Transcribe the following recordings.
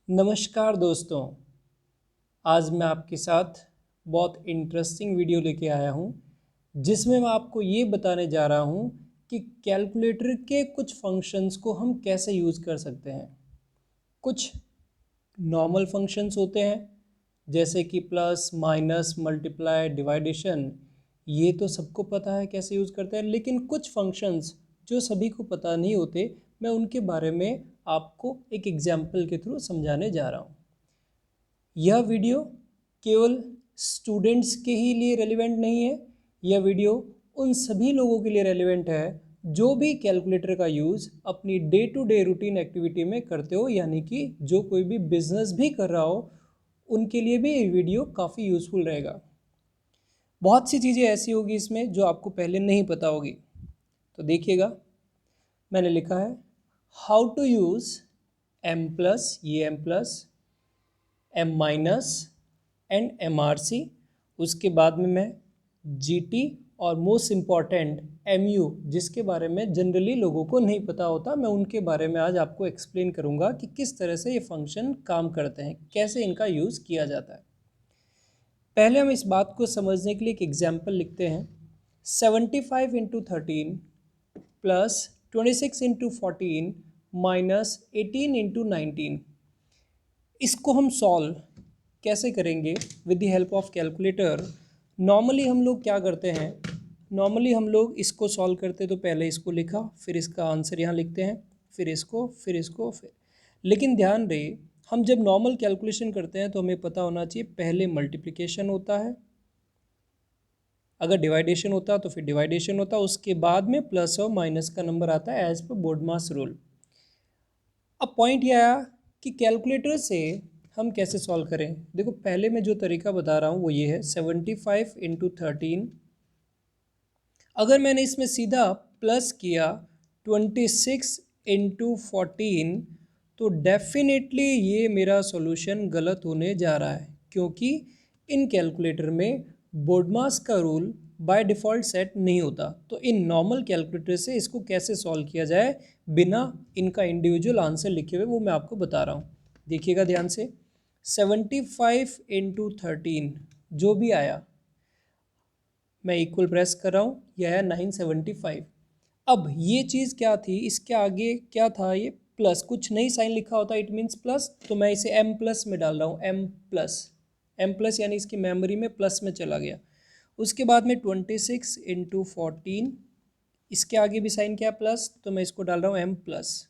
नमस्कार दोस्तों। आज मैं आपके साथ बहुत इंटरेस्टिंग वीडियो लेके आया हूँ जिसमें मैं आपको ये बताने जा रहा हूँ कि कैलकुलेटर के कुछ फंक्शंस को हम कैसे यूज़ कर सकते हैं। कुछ नॉर्मल फंक्शंस होते हैं जैसे कि प्लस माइनस मल्टीप्लाई डिवाइडेशन, ये तो सबको पता है कैसे यूज़ करते हैं। लेकिन कुछ फंक्शंस जो सभी को पता नहीं होते, मैं उनके बारे में आपको एक एग्जाम्पल के थ्रू समझाने जा रहा हूँ। यह वीडियो केवल स्टूडेंट्स के ही लिए रेलिवेंट नहीं है, यह वीडियो उन सभी लोगों के लिए रेलिवेंट है जो भी कैलकुलेटर का यूज़ अपनी day to day routine activity में करते हो, यानी कि जो कोई भी बिजनेस भी कर रहा हो उनके लिए भी ये वीडियो काफ़ी यूज़फुल रहेगा। बहुत सी चीज़ें ऐसी होगी इसमें जो आपको पहले नहीं पता होगी। तो देखिएगा, मैंने लिखा है how to use M plus, ये M plus, M minus and M R C, उसके बाद में मैं जी टी और मोस्ट इम्पॉर्टेंट एम यू, जिसके बारे में जनरली लोगों को नहीं पता होता, मैं उनके बारे में आज आपको एक्सप्लेन करूंगा कि किस तरह से ये फंक्शन काम करते हैं, कैसे इनका यूज़ किया जाता है। पहले हम इस बात को समझने के लिए एक एग्जाम्पल लिखते हैं। 75 into 13 plus 26 into 14 minus 18 into 19, इसको हम सॉल्व कैसे करेंगे with the help of calculator. Normally हम लोग क्या करते हैं, नॉर्मली हम लोग इसको सॉल्व करते तो पहले इसको लिखा, फिर इसका आंसर यहाँ लिखते हैं, फिर इसको, फिर इसको, फिर। लेकिन ध्यान रहे, हम जब नॉर्मल कैलकुलेशन करते हैं तो हमें पता होना चाहिए पहले मल्टीप्लिकेशन होता है, अगर डिवाइडेशन होता तो फिर डिवाइडेशन होता, उसके बाद में प्लस और माइनस का नंबर आता है एज पर बोर्डमास रूल। अब पॉइंट यह आया कि कैलकुलेटर से हम कैसे सॉल्व करें। देखो, पहले मैं जो तरीका बता रहा हूँ वो ये है, 75 इंटू 13, अगर मैंने इसमें सीधा प्लस किया 26 इंटू 14 तो डेफिनेटली ये मेरा सॉल्यूशन गलत होने जा रहा है, क्योंकि इन कैलकुलेटर में बोर्डमास का रूल बाय डिफ़ॉल्ट सेट नहीं होता। तो इन नॉर्मल कैलकुलेटर से इसको कैसे सॉल्व किया जाए बिना इनका इंडिविजुअल आंसर लिखे हुए, वो मैं आपको बता रहा हूँ। देखिएगा ध्यान से, 75 इंटू 13 जो भी आया, मैं इक्वल प्रेस कर रहा हूँ, यह है 975। अब ये चीज़ क्या थी, इसके आगे क्या था, ये प्लस, कुछ नहीं साइन लिखा होता इट मीन्स प्लस, तो मैं इसे एम प्लस में डाल रहा हूँ, एम प्लस, एम प्लस यानी इसकी मेमोरी में प्लस में चला गया। उसके बाद में 26 इंटू 14, इसके आगे भी साइन क्या प्लस, तो मैं इसको डाल रहा हूँ एम प्लस।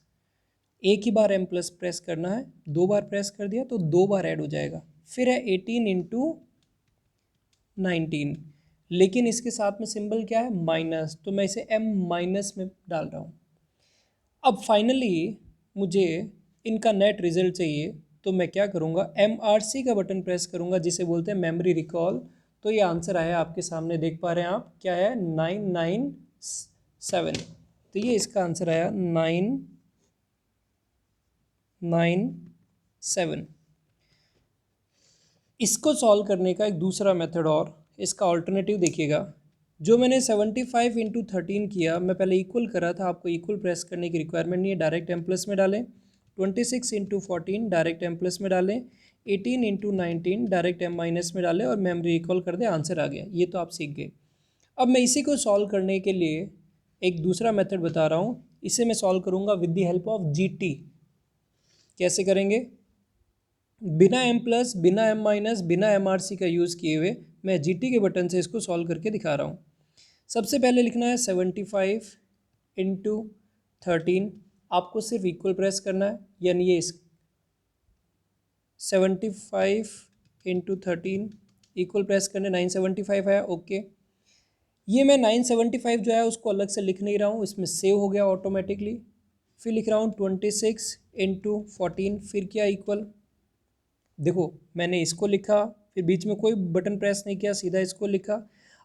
एक ही बार एम प्लस प्रेस करना है, दो बार प्रेस कर दिया तो दो बार ऐड हो जाएगा। फिर है 18 इंटू 19, लेकिन इसके साथ में सिंबल क्या है, माइनस, तो मैं इसे एम माइनस में डाल रहा हूँ। अब फाइनली मुझे इनका नेट रिजल्ट चाहिए, तो मैं क्या करूँगा, एम आर सी का बटन प्रेस करूँगा जिसे बोलते हैं मेमोरी रिकॉल। तो ये आंसर आया आपके सामने, देख पा रहे हैं आप, क्या है 997। तो ये इसका आंसर आया 997। इसको सॉल्व करने का एक दूसरा मेथड और इसका ऑल्टरनेटिव देखिएगा। जो मैंने 75 इंटू 13 किया, मैं पहले इक्वल करा था, आपको इक्वल प्रेस करने की रिक्वायरमेंट नहीं है, डायरेक्ट एम प्लस में डालें। 26 इंटू 14 डायरेक्ट एम प्लस में डालें। 18 इंटू 19 डायरेक्ट एम माइनस में डालें और मेमोरी रिकॉल कर दें, आंसर आ गया। ये तो आप सीख गए। अब मैं इसी को सॉल्व करने के लिए एक दूसरा मेथड बता रहा हूँ, इसे मैं सॉल्व करूँगा with the help of G T. कैसे करेंगे, बिना एम प्लस, बिना एम माइनस, बिना एम आर सी का यूज़ किए हुए मैं जी टी के बटन से इसको सॉल्व करके दिखा रहा हूँ। सबसे पहले लिखना है 75 इंटू 13, आपको सिर्फ इक्वल प्रेस करना है, यानी ये 75 इंटू 13 इक्वल प्रेस करने 975 है, ओके। ये मैं 975 जो है उसको अलग से लिख नहीं रहा हूँ, इसमें सेव हो गया ऑटोमेटिकली। फिर लिख रहा हूँ 26 इंटू 14, फिर क्या इक्वल, देखो मैंने इसको लिखा, फिर बीच में कोई बटन प्रेस नहीं किया, सीधा इसको लिखा।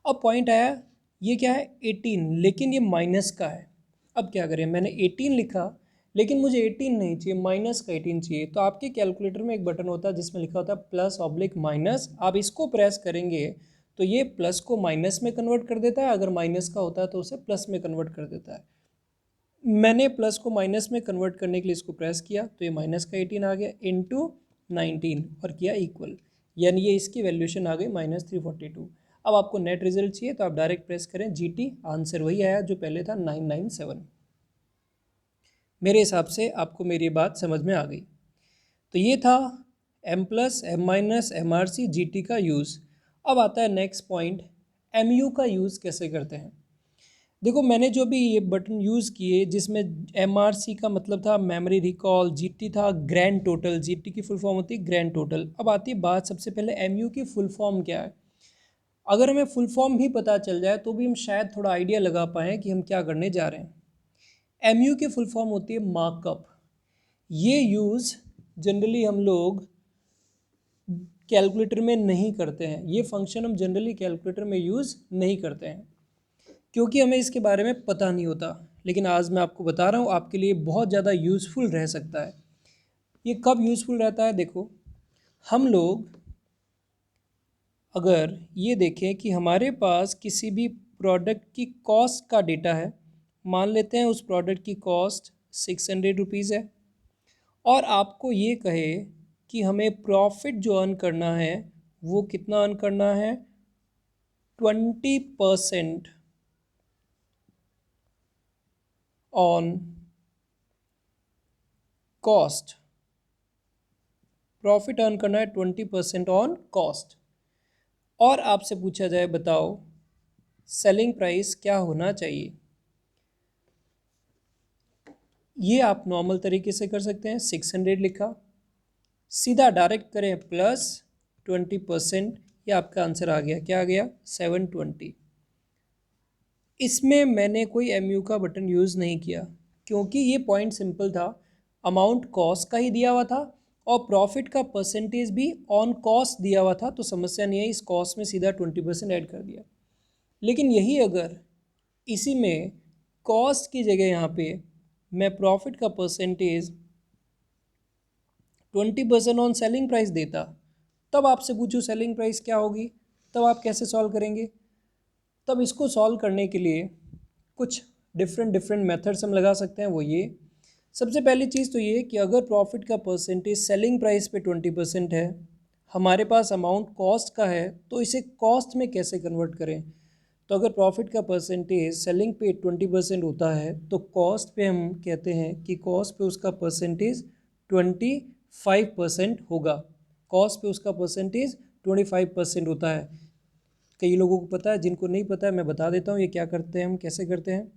अब पॉइंट आया, ये क्या है 18, लेकिन ये माइनस का है। अब क्या करें, मैंने 18 लिखा लेकिन मुझे 18 नहीं चाहिए, माइनस का 18 चाहिए। तो आपके कैलकुलेटर में एक बटन होता है जिसमें लिखा होता है प्लस ऑब्लिक माइनस, आप इसको प्रेस करेंगे तो ये प्लस को माइनस में कन्वर्ट कर देता है, अगर माइनस का होता है तो उसे प्लस में कन्वर्ट कर देता है। मैंने प्लस को माइनस में कन्वर्ट करने के लिए इसको प्रेस किया तो ये माइनस का 18 आ गया इंटू 19 और किया इक्वल, यानी ये इसकी वैल्यूशन आ गई -342। अब आपको नेट रिजल्ट चाहिए तो आप डायरेक्ट प्रेस करें GT, आंसर वही आया जो पहले था 997। मेरे हिसाब से आपको मेरी बात समझ में आ गई। तो ये था M+, M-, MRC, GT का यूज़। अब आता है नेक्स्ट पॉइंट, MU का यूज़ कैसे करते हैं। देखो मैंने जो भी ये बटन यूज़ किए जिसमें MRC का मतलब था मेमोरी रिकॉल, GT था ग्रैंड टोटल, GT की फुल फॉर्म होती है ग्रैंड टोटल। अब आती है बात सबसे पहले MU की फुल फॉर्म क्या है। अगर हमें फुल फॉर्म भी पता चल जाए तो भी हम शायद थोड़ा आइडिया लगा पाएँ कि हम क्या करने जा रहे हैं। MU की फुल फॉर्म होती है मार्कअप। ये यूज़ जनरली हम लोग कैलकुलेटर में नहीं करते हैं, ये फंक्शन हम जनरली कैलकुलेटर में यूज़ नहीं करते हैं क्योंकि हमें इसके बारे में पता नहीं होता। लेकिन आज मैं आपको बता रहा हूँ, आपके लिए बहुत ज़्यादा यूज़फुल रह सकता है। ये कब यूज़फुल रहता है, देखो हम लोग अगर ये देखें कि हमारे पास किसी भी प्रोडक्ट की कॉस्ट का डेटा है, मान लेते हैं उस प्रोडक्ट की कॉस्ट 600 रुपीज़ है और आपको ये कहे कि हमें प्रॉफिट जो अर्न करना है वो कितना अर्न करना है, 20% ऑन कॉस्ट। प्रॉफिट अर्न करना है 20% ऑन कॉस्ट। और आपसे पूछा जाए बताओ सेलिंग प्राइस क्या होना चाहिए। ये आप नॉर्मल तरीके से कर सकते हैं, 600 लिखा, सीधा डायरेक्ट करें प्लस 20%, ये आपका आंसर आ गया, क्या आ गया 720। इसमें मैंने कोई MU का बटन यूज़ नहीं किया क्योंकि ये पॉइंट सिंपल था, अमाउंट कॉस्ट का ही दिया हुआ था और प्रॉफिट का परसेंटेज भी ऑन कॉस्ट दिया हुआ था, तो समस्या नहीं है, इस कॉस्ट में सीधा 20% ऐड कर दिया। लेकिन यही अगर इसी में कॉस्ट की जगह यहाँ पे मैं प्रॉफिट का परसेंटेज 20% ऑन सेलिंग प्राइस देता, तब आपसे पूछूँ सेलिंग प्राइस क्या होगी, तब आप कैसे सॉल्व करेंगे। तब इसको सॉल्व करने के लिए कुछ डिफरेंट मेथड्स हम लगा सकते हैं। वो ये, सबसे पहली चीज़ तो ये कि अगर प्रॉफिट का परसेंटेज सेलिंग प्राइस पे 20% है, हमारे पास अमाउंट कॉस्ट का है, तो इसे कॉस्ट में कैसे कन्वर्ट करें। तो अगर प्रॉफिट का परसेंटेज सेलिंग पे 20% होता है तो कॉस्ट पे हम कहते हैं कि कॉस्ट पे उसका परसेंटेज 25% होगा। कॉस्ट पे उसका परसेंटेज 25% होता है। कई लोगों को पता है, जिनको नहीं पता है मैं बता देता हूँ ये क्या करते हैं, हम कैसे करते हैं।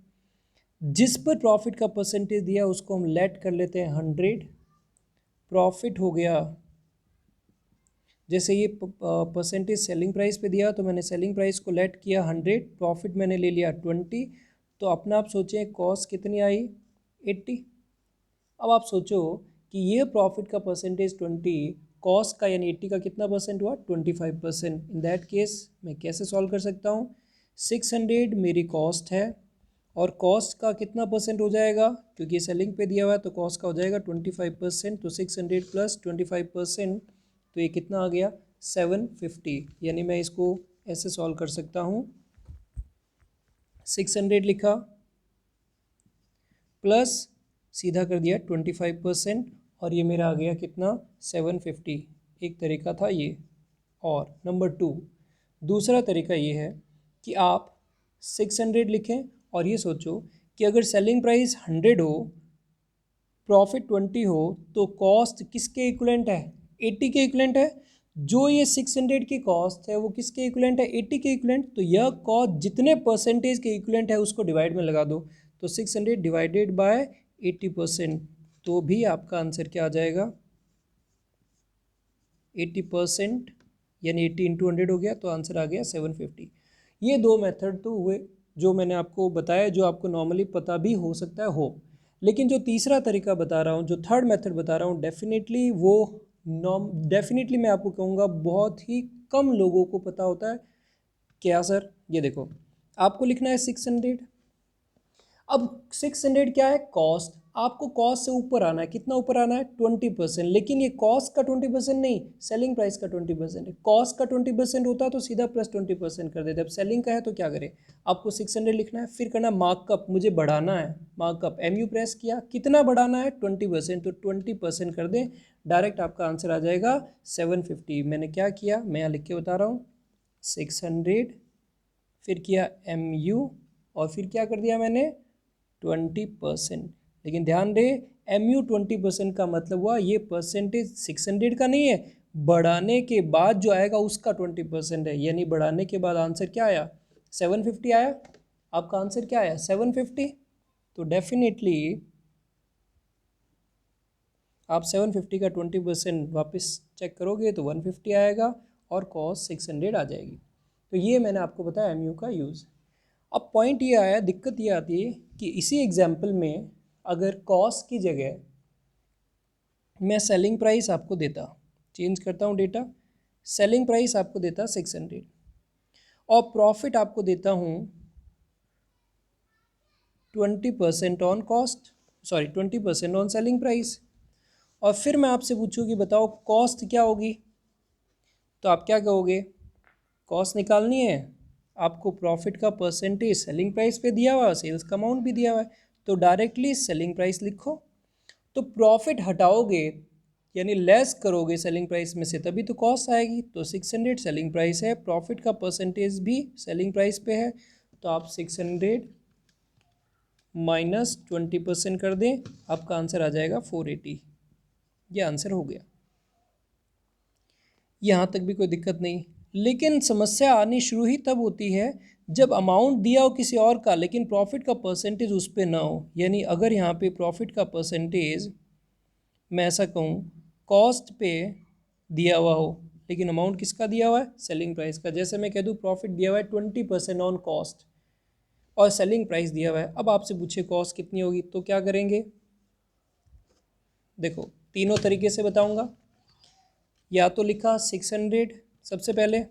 जिस पर प्रॉफिट का परसेंटेज दिया उसको हम लेट कर लेते हैं 100। प्रॉफिट हो गया, जैसे ये परसेंटेज सेलिंग प्राइस पे दिया तो मैंने सेलिंग प्राइस को लेट किया 100, प्रॉफिट मैंने ले लिया 20, तो अपना आप सोचें कॉस्ट कितनी आई 80। अब आप सोचो कि ये प्रॉफिट का परसेंटेज 20, कॉस्ट का यानी 80 का कितना परसेंट हुआ 25%। इन दैट केस मैं कैसे सॉल्व कर सकता हूँ, 600 मेरी कॉस्ट है और कॉस्ट का कितना परसेंट हो जाएगा, क्योंकि सेलिंग पे दिया हुआ है तो कॉस्ट का हो जाएगा 25%, तो 600 प्लस 25%, तो ये कितना आ गया 750। यानी मैं इसको ऐसे सॉल्व कर सकता हूँ, 600 लिखा प्लस सीधा कर दिया 25% और ये मेरा आ गया कितना 750। एक तरीका था ये। और नंबर 2, दूसरा तरीका ये है कि आप 600 लिखें और ये सोचो कि अगर सेलिंग प्राइस 100 हो, प्रॉफिट 20 हो, तो कॉस्ट किसके इक्विवेलेंट है 80 के इक्विवेलेंट है। जो ये 600 की कॉस्ट है वो किसके इक्विवेलेंट है 80 के इक्विवेलेंट। तो यह कॉस्ट जितने परसेंटेज के इक्विवेलेंट है उसको डिवाइड में लगा दो, तो 600 डिवाइडेड बाय 80%, तो भी आपका आंसर क्या आ जाएगा 80%, यानी 80 इंटू 100 हो गया, तो आंसर आ गया 750। ये दो मेथड तो हुए जो मैंने आपको बताया, जो आपको नॉर्मली पता भी हो सकता है हो। लेकिन जो तीसरा तरीका बता रहा हूँ, जो थर्ड मेथड बता रहा हूँ, डेफिनेटली मैं आपको कहूँगा बहुत ही कम लोगों को पता होता है। क्या सर, ये देखो आपको लिखना है 600। अब 600 क्या है कॉस्ट, आपको कॉस्ट से ऊपर आना है। कितना ऊपर आना है? 20%। लेकिन ये कॉस्ट का 20% नहीं, सेलिंग प्राइस का 20% है। कॉस्ट का 20% होता तो सीधा प्लस 20% कर देते। अब सेलिंग का है तो क्या करें, आपको 600 लिखना है, फिर करना मार्कअप, मुझे बढ़ाना है मार्कअप, MU प्रेस किया, कितना बढ़ाना है? 20%, तो 20% कर दें, डायरेक्ट आपका आंसर आ जाएगा 750। मैंने क्या किया, मैं यहाँ लिख के बता रहा हूँ, 600, फिर किया MU, और फिर क्या कर दिया मैंने? 20%। लेकिन ध्यान दे, MU 20% का मतलब हुआ ये परसेंटेज 600 का नहीं है, बढ़ाने के बाद जो आएगा उसका 20% है, यानी बढ़ाने के बाद आंसर क्या आया? 750 आया। आपका आंसर क्या आया? 750। तो डेफिनेटली आप 750 का 20% वापस चेक करोगे तो 150 आएगा और कॉस्ट 600 आ जाएगी। तो ये मैंने आपको बताया MU का यूज़। अब पॉइंट ये आया, दिक्कत ये आती है कि इसी एग्जाम्पल में अगर कॉस्ट की जगह मैं सेलिंग प्राइस आपको देता, चेंज करता हूँ डेटा, सेलिंग प्राइस आपको देता 600 और प्रॉफिट आपको देता हूँ 20% on cost, sorry 20% on selling price, और फिर मैं आपसे पूछूँ कि बताओ कॉस्ट क्या होगी, तो आप क्या कहोगे? कॉस्ट निकालनी है आपको, प्रॉफिट का परसेंटेज सेलिंग प्राइस पे दिया हुआ है, सेल्स का अमाउंट भी दिया हुआ है, तो डायरेक्टली सेलिंग प्राइस लिखो। तो प्रॉफिट हटाओगे यानी लेस करोगे सेलिंग प्राइस में से, तभी तो कॉस्ट आएगी। तो 600 सेलिंग प्राइस है, प्रॉफिट का परसेंटेज भी सेलिंग प्राइस पे है, तो आप 600 माइनस 20% कर दें, आपका आंसर आ जाएगा 480। ये आंसर हो गया। यहाँ तक भी कोई दिक्कत नहीं, लेकिन समस्या आनी शुरू ही तब होती है जब अमाउंट दिया हो किसी और का लेकिन प्रॉफिट का परसेंटेज उस पर ना हो। यानी अगर यहाँ पे प्रॉफिट का परसेंटेज मैं ऐसा कहूँ कॉस्ट पे दिया हुआ हो, लेकिन अमाउंट किसका दिया हुआ है? सेलिंग प्राइस का। जैसे मैं कह दूँ प्रॉफिट दिया हुआ है 20% ऑन कॉस्ट और सेलिंग प्राइस दिया हुआ है, अब आपसे पूछे कॉस्ट कितनी होगी, तो क्या करेंगे? देखो तीनों तरीके से बताऊंगा। या तो लिखा 600 सबसे पहले,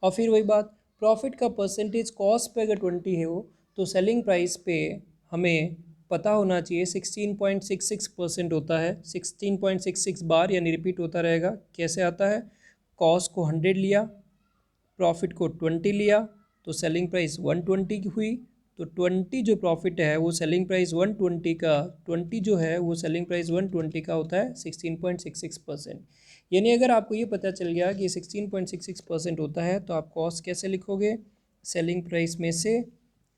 और फिर वही बात, प्रॉफिट का परसेंटेज कॉस्ट पे अगर 20 है वो, तो सेलिंग प्राइस पे हमें पता होना चाहिए 16.66% होता है, 16.66 बार, यानी रिपीट होता रहेगा। कैसे आता है? कॉस्ट को 100 लिया, प्रॉफिट को 20 लिया, तो सेलिंग प्राइस 120 की हुई। तो 20 जो प्रॉफिट है वो सेलिंग प्राइस 120 का, 20 जो है वो सेलिंग प्राइस 120 का होता है 16.66%। यानी अगर आपको ये पता चल गया कि 16.66% होता है, तो आप कॉस्ट कैसे लिखोगे? सेलिंग प्राइस में से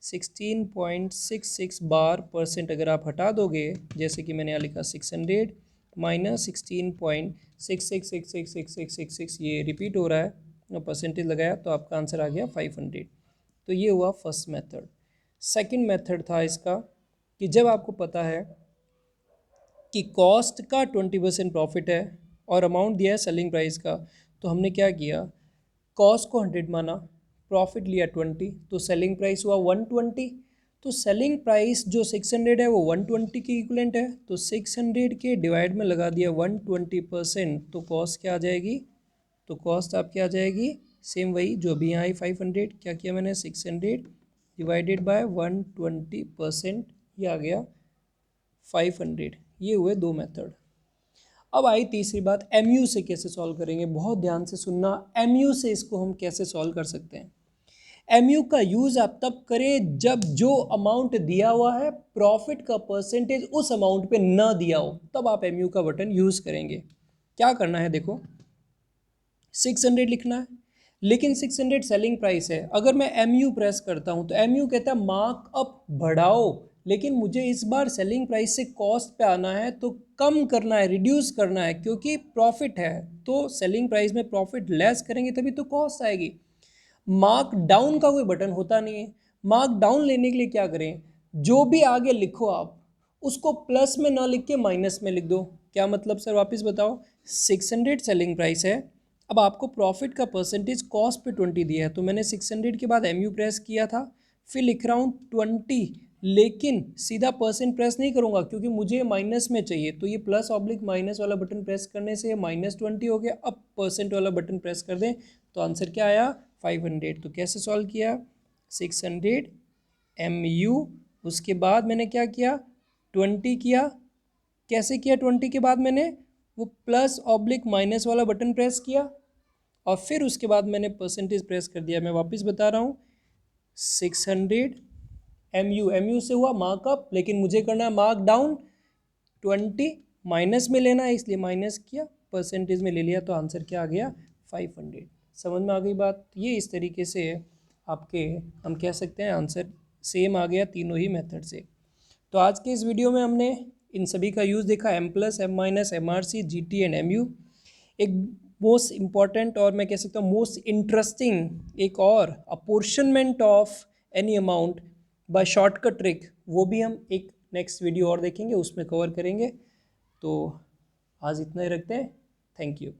16.66 बार परसेंट अगर आप हटा दोगे, जैसे कि मैंने यहाँ लिखा 600 माइनस 16.666666, ये रिपीट हो रहा है, परसेंटेज लगाया तो आपका आंसर आ गया 500। तो ये हुआ फर्स्ट मेथड। सेकंड मेथड था इसका कि जब आपको पता है कि कॉस्ट का 20% प्रॉफिट है और अमाउंट दिया है सेलिंग प्राइस का, तो हमने क्या किया, कॉस्ट को 100 माना, प्रॉफिट लिया 20, तो सेलिंग प्राइस हुआ 120। तो सेलिंग प्राइस जो 600 है वो 120 की इक्वलेंट है, तो 600 के डिवाइड में लगा दिया 120%, तो कॉस्ट क्या आ जाएगी? तो कॉस्ट आपकी आ जाएगी सेम वही जो अभी यहाँ आई 500। क्या किया मैंने? 600 डिवाइडेड बाय 120%, ये आ गया 500। ये हुए दो मेथड। अब आई तीसरी बात, MU से कैसे सॉल्व करेंगे। बहुत ध्यान से सुनना, MU से इसको हम कैसे सॉल्व कर सकते हैं। MU का यूज़ आप तब करें जब जो अमाउंट दिया हुआ है प्रॉफिट का परसेंटेज उस अमाउंट पे ना दिया हो, तब आप MU का बटन यूज़ करेंगे। क्या करना है, देखो 600 लिखना है, लेकिन 600 सेलिंग प्राइस है। अगर मैं MU प्रेस करता हूं तो MU कहता है मार्क अप बढ़ाओ, लेकिन मुझे इस बार सेलिंग प्राइस से कॉस्ट पे आना है, तो कम करना है, रिड्यूस करना है, क्योंकि प्रॉफिट है तो सेलिंग प्राइस में प्रॉफिट लेस करेंगे तभी तो कॉस्ट आएगी। मार्क डाउन का कोई बटन होता नहीं है। मार्क डाउन लेने के लिए क्या करें, जो भी आगे लिखो आप उसको प्लस में ना लिख के माइनस में लिख दो। क्या मतलब सर, वापस बताओ। 600 सेलिंग प्राइस है, अब आपको प्रॉफिट का परसेंटेज कॉस्ट पे 20 दिया है, तो मैंने 600 के बाद MU प्रेस किया था, फिर लिख रहा हूँ 20, लेकिन सीधा परसेंट प्रेस नहीं करूँगा क्योंकि मुझे माइनस में चाहिए, तो ये प्लस ऑब्लिक माइनस वाला बटन प्रेस करने से -20 हो गया। अब परसेंट वाला बटन प्रेस कर दें तो आंसर क्या आया? 500। तो कैसे सॉल्व किया? 600 MU, उसके बाद मैंने क्या किया? 20 किया, कैसे किया 20 के बाद मैंने वो प्लस ऑब्लिक माइनस वाला बटन प्रेस किया और फिर उसके बाद मैंने परसेंटेज प्रेस कर दिया। मैं वापस बता रहा हूँ 600 MU से हुआ मार्कअप, लेकिन मुझे करना है मार्क डाउन 20 माइनस में लेना है, इसलिए माइनस किया, परसेंटेज में ले लिया, तो आंसर क्या आ गया 500। समझ में आ गई बात। ये इस तरीके से आपके हम कह सकते हैं आंसर सेम आ गया तीनों ही मेथड से। तो आज के इस वीडियो में हमने इन सभी का यूज़ देखा, M+, M-, MRC, GT and MU। एक मोस्ट इम्पॉर्टेंट और मैं कह सकता हूँ मोस्ट इंटरेस्टिंग एक और apportionment of any amount by shortcut trick, वो भी हम एक नेक्स्ट वीडियो और देखेंगे, उसमें कवर करेंगे। तो आज इतना ही रखते हैं। Thank you.